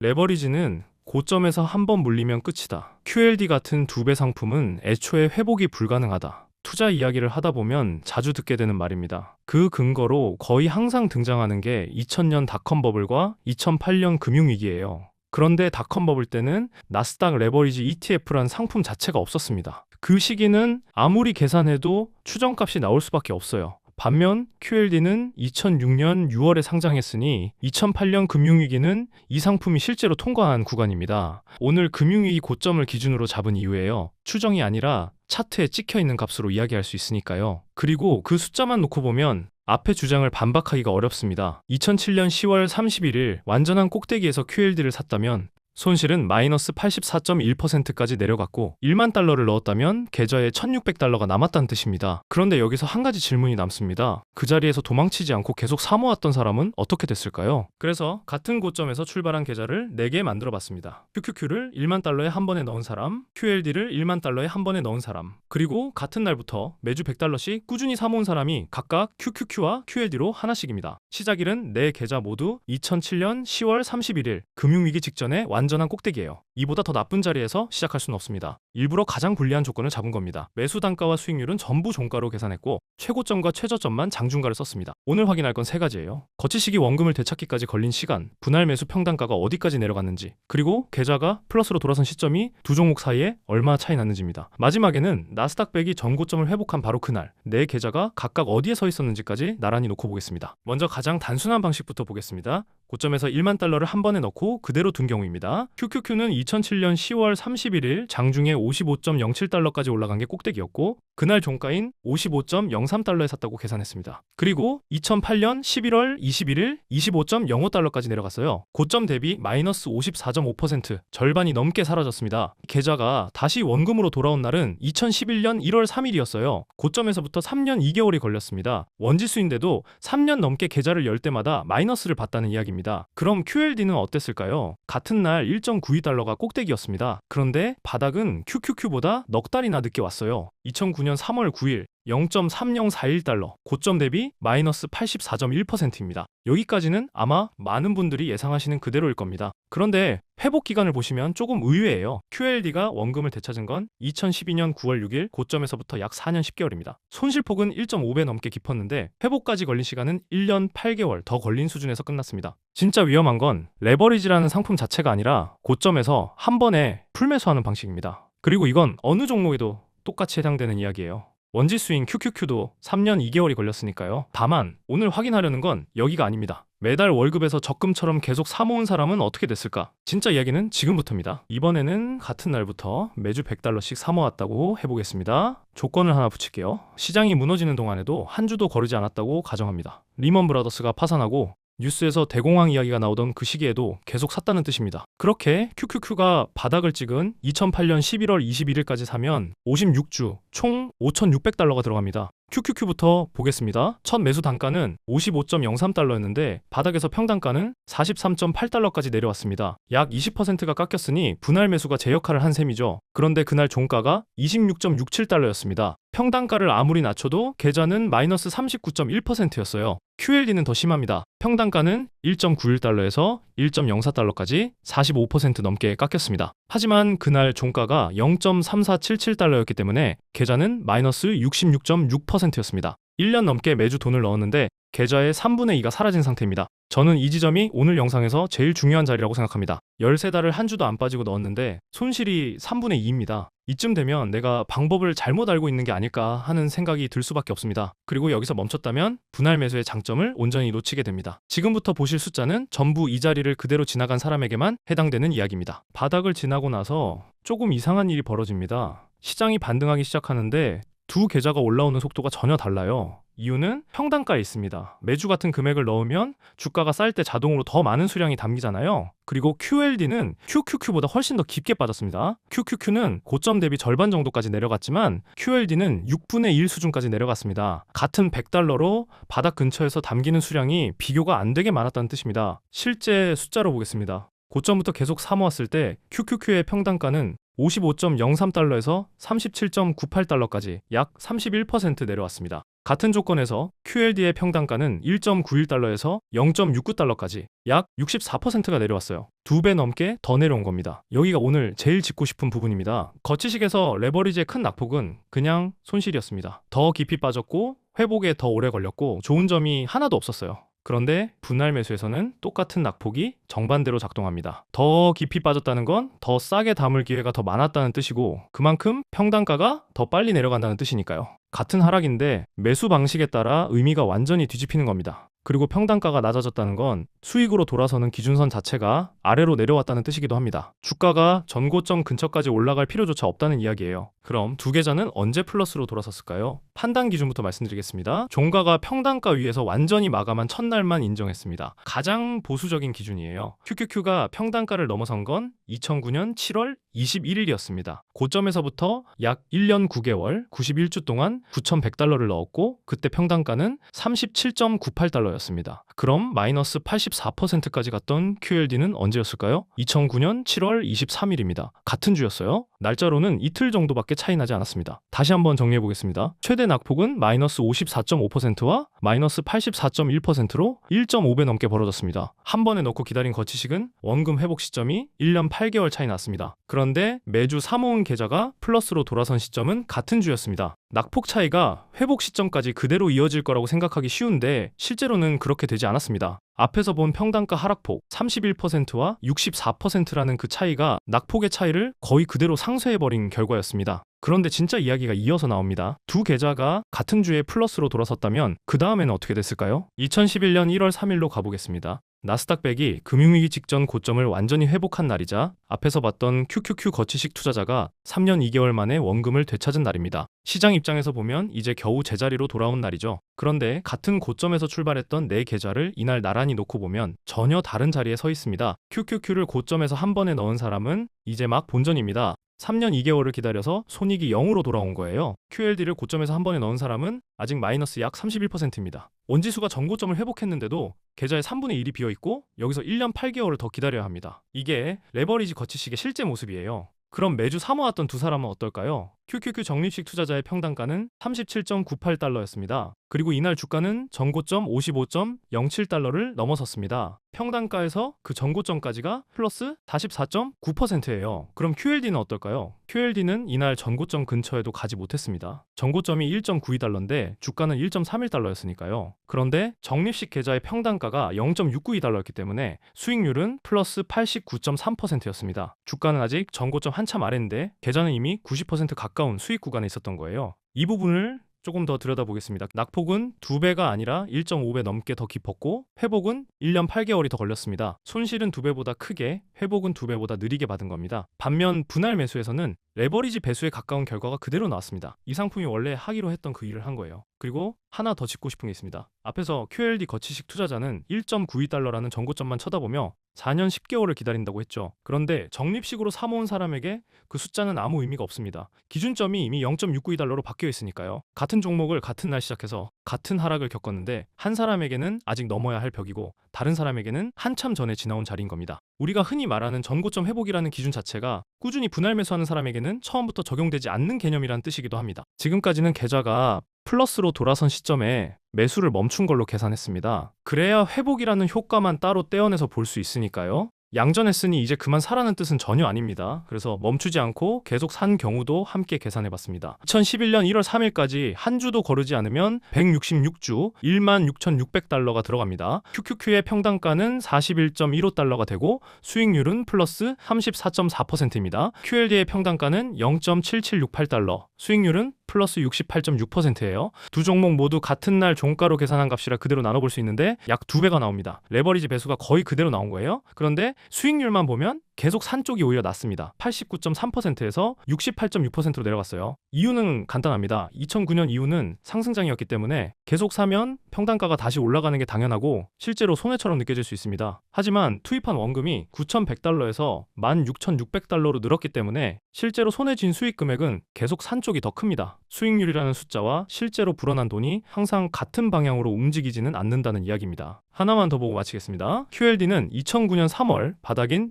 레버리지는 고점에서 한 번 물리면 끝이다. QLD 같은 두 배 상품은 애초에 회복이 불가능하다. 투자 이야기를 하다 보면 자주 듣게 되는 말입니다. 그 근거로 거의 항상 등장하는 게 2000년 닷컴 버블과 2008년 금융위기예요. 그런데 닷컴 버블 때는 나스닥 레버리지 ETF란 상품 자체가 없었습니다. 그 시기는 아무리 계산해도 추정값이 나올 수밖에 없어요. 반면 QLD는 2006년 6월에 상장했으니 2008년 금융위기는 이 상품이 실제로 통과한 구간입니다. 오늘 금융위기 고점을 기준으로 잡은 이유예요. 추정이 아니라 차트에 찍혀있는 값으로 이야기할 수 있으니까요. 그리고 그 숫자만 놓고 보면 앞의 주장을 반박하기가 어렵습니다. 2007년 10월 31일 완전한 꼭대기에서 QLD를 샀다면 손실은 마이너스 84.1%까지 내려갔고 1만 달러를 넣었다면 계좌에 1600달러가 남았다는 뜻입니다. 그런데 여기서 한 가지 질문이 남습니다. 그 자리에서 도망치지 않고 계속 사모았던 사람은 어떻게 됐을까요? 그래서 같은 고점에서 출발한 계좌를 4개 만들어 봤습니다. QQQ를 1만 달러에 한 번에 넣은 사람, QLD를 1만 달러에 한 번에 넣은 사람, 그리고 같은 날부터 매주 100달러씩 꾸준히 사모은 사람이 각각 QQQ와 QLD로 하나씩입니다. 시작일은 4계좌 모두 2007년 10월 31일 금융위기 직전에 완전한 꼭대기예요. 이보다 더 나쁜 자리에서 시작할 수는 없습니다. 일부러 가장 불리한 조건을 잡은 겁니다. 매수 단가와 수익률은 전부 종가로 계산했고 최고점과 최저점만 장중가를 썼습니다. 오늘 확인할 건 3가지예요. 거치시기 원금을 되찾기까지 걸린 시간, 분할 매수 평단가가 어디까지 내려갔는지, 그리고 계좌가 플러스로 돌아선 시점이 두 종목 사이에 얼마 차이 났는지입니다. 마지막에는 나스닥 100이 전고점을 회복한 바로 그날 내 계좌가 각각 어디에 서 있었는지까지 나란히 놓고 보겠습니다. 먼저 가장 단순한 방식부터 보겠습니다. 고점에서 1만 달러를 한 번에 넣고 그대로 둔 경우입니다. QQQ는 2007년 10월 31일 장중에 55.07달러까지 올라간 게 꼭대기였고 그날 종가인 55.03달러에 샀다고 계산했습니다. 그리고 2008년 11월 21일 25.05달러까지 내려갔어요. 고점 대비 마이너스 54.5%, 절반이 넘게 사라졌습니다. 계좌가 다시 원금으로 돌아온 날은 2011년 1월 3일이었어요. 고점에서부터 3년 2개월이 걸렸습니다. 원지수인데도 3년 넘게 계좌를 열 때마다 마이너스를 봤다는 이야기입니다. 그럼 QLD는 어땠을까요? 같은 날 1.92달러가 꼭대기였습니다. 그런데 바닥은 QQQ보다 넉 달이나 늦게 왔어요. 2009년 3월 9일 0.3041달러, 고점 대비 마이너스 84.1%입니다. 여기까지는 아마 많은 분들이 예상하시는 그대로일 겁니다. 그런데 회복 기간을 보시면 조금 의외예요. QLD가 원금을 되찾은 건 2012년 9월 6일 고점에서부터 약 4년 10개월입니다. 손실폭은 1.5배 넘게 깊었는데 회복까지 걸린 시간은 1년 8개월 더 걸린 수준에서 끝났습니다. 진짜 위험한 건 레버리지라는 상품 자체가 아니라 고점에서 한 번에 풀매수하는 방식입니다. 그리고 이건 어느 종목에도 똑같이 해당되는 이야기예요. 원지수인 QQQ도 3년 2개월이 걸렸으니까요. 다만 오늘 확인하려는 건 여기가 아닙니다. 매달 월급에서 적금처럼 계속 사모은 사람은 어떻게 됐을까? 진짜 이야기는 지금부터입니다. 이번에는 같은 날부터 매주 100달러씩 사모았다고 해보겠습니다. 조건을 하나 붙일게요. 시장이 무너지는 동안에도 한 주도 거르지 않았다고 가정합니다. 리먼 브라더스가 파산하고 뉴스에서 대공황 이야기가 나오던 그 시기에도 계속 샀다는 뜻입니다. 그렇게 QQQ가 바닥을 찍은 2008년 11월 21일까지 사면 56주 총 5,600달러가 들어갑니다. QQQ부터 보겠습니다. 첫 매수 단가는 55.03달러였는데 바닥에서 평단가는 43.8달러까지 내려왔습니다. 약 20%가 깎였으니 분할 매수가 제 역할을 한 셈이죠. 그런데 그날 종가가 26.67달러였습니다. 평단가를 아무리 낮춰도 계좌는 마이너스 39.1%였어요. QLD는 더 심합니다. 평단가는 1.91달러에서 1.04달러까지 45% 넘게 깎였습니다. 하지만 그날 종가가 0.3477달러였기 때문에 계좌는 마이너스 66.6%였습니다. 1년 넘게 매주 돈을 넣었는데 계좌의 3분의 2가 사라진 상태입니다. 저는 이 지점이 오늘 영상에서 제일 중요한 자리라고 생각합니다. 13달을 한 주도 안 빠지고 넣었는데 손실이 3분의 2입니다. 이쯤 되면 내가 방법을 잘못 알고 있는 게 아닐까 하는 생각이 들 수밖에 없습니다. 그리고 여기서 멈췄다면 분할 매수의 장점을 온전히 놓치게 됩니다. 지금부터 보실 숫자는 전부 이 자리를 그대로 지나간 사람에게만 해당되는 이야기입니다. 바닥을 지나고 나서 조금 이상한 일이 벌어집니다. 시장이 반등하기 시작하는데 두 계좌가 올라오는 속도가 전혀 달라요. 이유는 평단가에 있습니다. 매주 같은 금액을 넣으면 주가가 쌀 때 자동으로 더 많은 수량이 담기잖아요. 그리고 QLD는 QQQ보다 훨씬 더 깊게 빠졌습니다. QQQ는 고점 대비 절반 정도까지 내려갔지만 QLD는 6분의 1 수준까지 내려갔습니다. 같은 100달러로 바닥 근처에서 담기는 수량이 비교가 안 되게 많았다는 뜻입니다. 실제 숫자로 보겠습니다. 고점부터 계속 사모았을 때 QQQ의 평단가는 55.03달러에서 37.98달러까지 약 31% 내려왔습니다. 같은 조건에서 QLD의 평단가는 1.91달러에서 0.69달러까지 약 64%가 내려왔어요. 2배 넘게 더 내려온 겁니다. 여기가 오늘 제일 짚고 싶은 부분입니다. 거치식에서 레버리지의 큰 낙폭은 그냥 손실이었습니다. 더 깊이 빠졌고 회복에 더 오래 걸렸고 좋은 점이 하나도 없었어요. 그런데 분할 매수에서는 똑같은 낙폭이 정반대로 작동합니다. 더 깊이 빠졌다는 건 더 싸게 담을 기회가 더 많았다는 뜻이고 그만큼 평단가가 더 빨리 내려간다는 뜻이니까요. 같은 하락인데 매수 방식에 따라 의미가 완전히 뒤집히는 겁니다. 그리고 평단가가 낮아졌다는 건 수익으로 돌아서는 기준선 자체가 아래로 내려왔다는 뜻이기도 합니다. 주가가 전고점 근처까지 올라갈 필요조차 없다는 이야기예요. 그럼 두 계좌는 언제 플러스로 돌아섰을까요? 판단 기준부터 말씀드리겠습니다. 종가가 평단가 위에서 완전히 마감한 첫날만 인정했습니다. 가장 보수적인 기준이에요. QQQ가 평단가를 넘어선 건 2009년 7월 21일이었습니다. 고점에서부터 약 1년 9개월, 91주 동안 9,100달러를 넣었고 그때 평단가는 37.98달러였습니다. 그럼 마이너스 84%까지 갔던 QLD는 언제였을까요? 2009년 7월 23일입니다. 같은 주였어요. 날짜로는 이틀 정도밖에 차이 나지 않았습니다. 다시 한번 정리해 보겠습니다. 최대 낙폭은 마이너스 54.5%와 마이너스 84.1%로 1.5배 넘게 벌어졌습니다. 한 번에 넣고 기다린 거치식은 원금 회복 시점이 1년 8개월 차이 났습니다. 그런데 매주 사모은 계좌가 플러스로 돌아선 시점은 같은 주였습니다. 낙폭 차이가 회복 시점까지 그대로 이어질 거라고 생각하기 쉬운데 실제로는 그렇게 되지 않았습니다. 앞에서 본 평단가 하락폭 31%와 64%라는 그 차이가 낙폭의 차이를 거의 그대로 상쇄해버린 결과였습니다. 그런데 진짜 이야기가 이어서 나옵니다. 두 계좌가 같은 주에 플러스로 돌아섰다면 그 다음에는 어떻게 됐을까요? 2011년 1월 3일로 가보겠습니다. 나스닥 100이 금융위기 직전 고점을 완전히 회복한 날이자 앞에서 봤던 QQQ 거치식 투자자가 3년 2개월 만에 원금을 되찾은 날입니다. 시장 입장에서 보면 이제 겨우 제자리로 돌아온 날이죠. 그런데 같은 고점에서 출발했던 네 계좌를 이날 나란히 놓고 보면 전혀 다른 자리에 서 있습니다. QQQ를 고점에서 한 번에 넣은 사람은 이제 막 본전입니다. 3년 2개월을 기다려서 손익이 0으로 돌아온 거예요. QLD를 고점에서 한 번에 넣은 사람은 아직 마이너스 약 31%입니다. 원지수가 전고점을 회복했는데도 계좌의 3분의 1이 비어있고 여기서 1년 8개월을 더 기다려야 합니다. 이게 레버리지 거치식의 실제 모습이에요. 그럼 매주 사모았던 두 사람은 어떨까요? QQQ 적립식 투자자의 평단가는 37.98달러였습니다. 그리고 이날 주가는 전고점 55.07달러를 넘어섰습니다. 평단가에서 그 전고점까지가 플러스 44.9%예요. 그럼 QLD는 어떨까요? QLD는 이날 전고점 근처에도 가지 못했습니다. 전고점이 1.92달러인데 주가는 1.31달러였으니까요. 그런데 적립식 계좌의 평단가가 0.692달러였기 때문에 수익률은 플러스 89.3%였습니다. 주가는 아직 전고점 한참 아래인데 계좌는 이미 90% 가까운 수익 구간에 있었던 거예요. 이 부분을 조금 더 들여다보겠습니다. 낙폭은 2배가 아니라 1.5배 넘게 더 깊었고 회복은 1년 8개월이 더 걸렸습니다. 손실은 2배보다 크게 회복은 2배보다 느리게 받은 겁니다. 반면 분할 매수에서는 레버리지 배수에 가까운 결과가 그대로 나왔습니다. 이 상품이 원래 하기로 했던 그 일을 한 거예요. 그리고 하나 더 짚고 싶은 게 있습니다. 앞에서 QLD 거치식 투자자는 1.92달러라는 전고점만 쳐다보며 4년 10개월을 기다린다고 했죠. 그런데 적립식으로 사모은 사람에게 그 숫자는 아무 의미가 없습니다. 기준점이 이미 0.692달러로 바뀌어 있으니까요. 같은 종목을 같은 날 시작해서 같은 하락을 겪었는데 한 사람에게는 아직 넘어야 할 벽이고 다른 사람에게는 한참 전에 지나온 자리인 겁니다. 우리가 흔히 말하는 전고점 회복이라는 기준 자체가 꾸준히 분할 매수하는 사람에게는 처음부터 적용되지 않는 개념이라는 뜻이기도 합니다. 지금까지는 계좌가 플러스로 돌아선 시점에 매수를 멈춘 걸로 계산했습니다. 그래야 회복이라는 효과만 따로 떼어내서 볼 수 있으니까요. 양전했으니 이제 그만 사라는 뜻은 전혀 아닙니다. 그래서 멈추지 않고 계속 산 경우도 함께 계산해봤습니다. 2011년 1월 3일까지 한 주도 거르지 않으면 166주 16,600달러가 들어갑니다. QQQ의 평단가는 41.15달러가 되고 수익률은 플러스 34.4%입니다. QLD의 평단가는 0.7768달러, 수익률은 플러스 68.6%예요. 두 종목 모두 같은 날 종가로 계산한 값이라 그대로 나눠볼 수 있는데 약 2배가 나옵니다. 레버리지 배수가 거의 그대로 나온 거예요. 그런데 수익률만 보면 계속 산 쪽이 오히려 낮습니다. 89.3%에서 68.6%로 내려갔어요. 이유는 간단합니다. 2009년 이후는 상승장이었기 때문에 계속 사면 평단가가 다시 올라가는 게 당연하고 실제로 손해처럼 느껴질 수 있습니다. 하지만 투입한 원금이 9,100달러에서 16,600달러로 늘었기 때문에 실제로 손해진 수익 금액은 계속 산 쪽이 더 큽니다. 수익률이라는 숫자와 실제로 불어난 돈이 항상 같은 방향으로 움직이지는 않는다는 이야기입니다. 하나만 더 보고 마치겠습니다. QLD는 2009년 3월 바닥인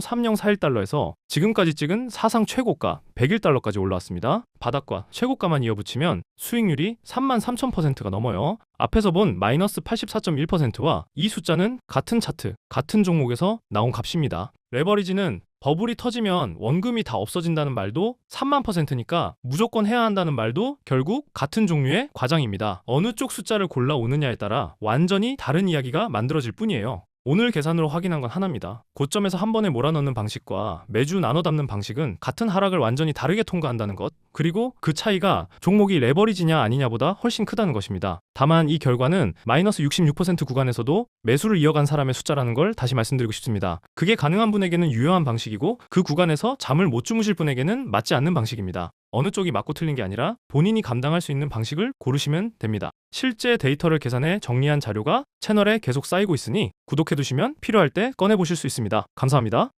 3041달러에서 지금까지 찍은 사상 최고가 101달러까지 올라왔습니다. 바닥과 최고가만 이어붙이면 수익률이 33,000%가 넘어요. 앞에서 본 마이너스 84.1%와 이 숫자는 같은 차트, 같은 종목에서 나온 값입니다. 레버리지는 버블이 터지면 원금이 다 없어진다는 말도 30,000%니까 무조건 해야 한다는 말도 결국 같은 종류의 과장입니다. 어느 쪽 숫자를 골라오느냐에 따라 완전히 다른 이야기가 만들어질 뿐이에요. 오늘 계산으로 확인한 건 하나입니다. 고점에서 한 번에 몰아넣는 방식과 매주 나눠 담는 방식은 같은 하락을 완전히 다르게 통과한다는 것, 그리고 그 차이가 종목이 레버리지냐 아니냐보다 훨씬 크다는 것입니다. 다만 이 결과는 마이너스 66% 구간에서도 매수를 이어간 사람의 숫자라는 걸 다시 말씀드리고 싶습니다. 그게 가능한 분에게는 유효한 방식이고 그 구간에서 잠을 못 주무실 분에게는 맞지 않는 방식입니다. 어느 쪽이 맞고 틀린 게 아니라 본인이 감당할 수 있는 방식을 고르시면 됩니다. 실제 데이터를 계산해 정리한 자료가 채널에 계속 쌓이고 있으니 구독해두시면 필요할 때 꺼내보실 수 있습니다. 감사합니다.